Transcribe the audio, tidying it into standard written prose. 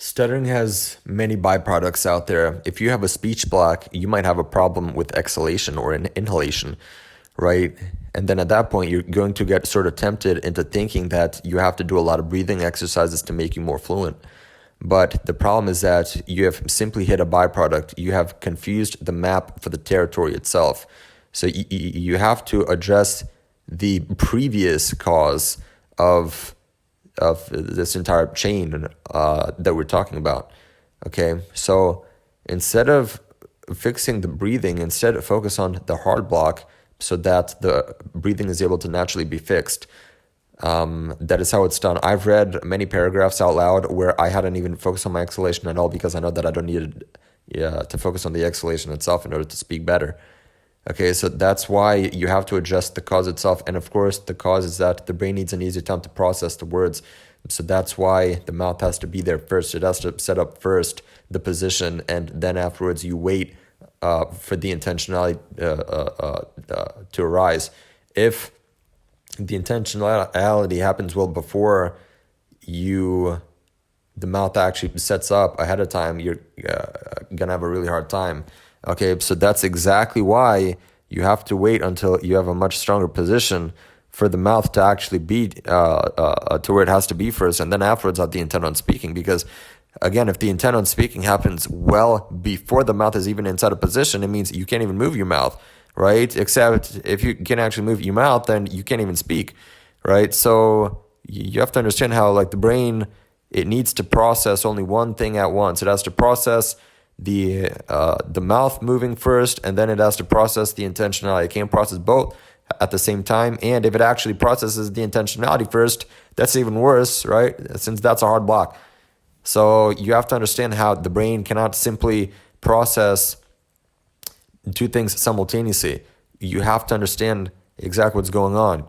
Stuttering has many byproducts out there. If you have a speech block, you might have a problem with exhalation or inhalation, right? And then at that point, you're going to get sort of tempted into thinking that you have to do a lot of breathing exercises to make you more fluent. But the problem is that you have simply hit a byproduct. You have confused the map for the territory itself. So you have to address the previous cause of this entire chain that we're talking about. Okay, so instead of fixing the breathing, instead focus on the heart block so that the breathing is able to naturally be fixed. That is how it's done. I've read many paragraphs out loud where I hadn't even focused on my exhalation at all because I know that I don't need to focus on the exhalation itself in order to speak better. Okay, so that's why you have to adjust the cause itself. And of course, the cause is that the brain needs an easier time to process the words. So that's why the mouth has to be there first. It has to set up first the position, and then afterwards you wait for the intentionality to arise. If the intentionality happens well before the mouth actually sets up ahead of time, you're gonna have a really hard time. Okay, so that's exactly why you have to wait until you have a much stronger position for the mouth to actually be to where it has to be first, and then afterwards have the intent on speaking. Because again, if the intent on speaking happens well before the mouth is even inside a position, it means you can't even move your mouth, right? Except if you can actually move your mouth, then you can't even speak, right? So you have to understand how like the brain, it needs to process only one thing at once. It has to process the mouth moving first, and then it has to process the intentionality. It can't process both at the same time. And if it actually processes the intentionality first, that's even worse, right? Since that's a hard block. So you have to understand how the brain cannot simply process two things simultaneously. You have to understand exactly what's going on.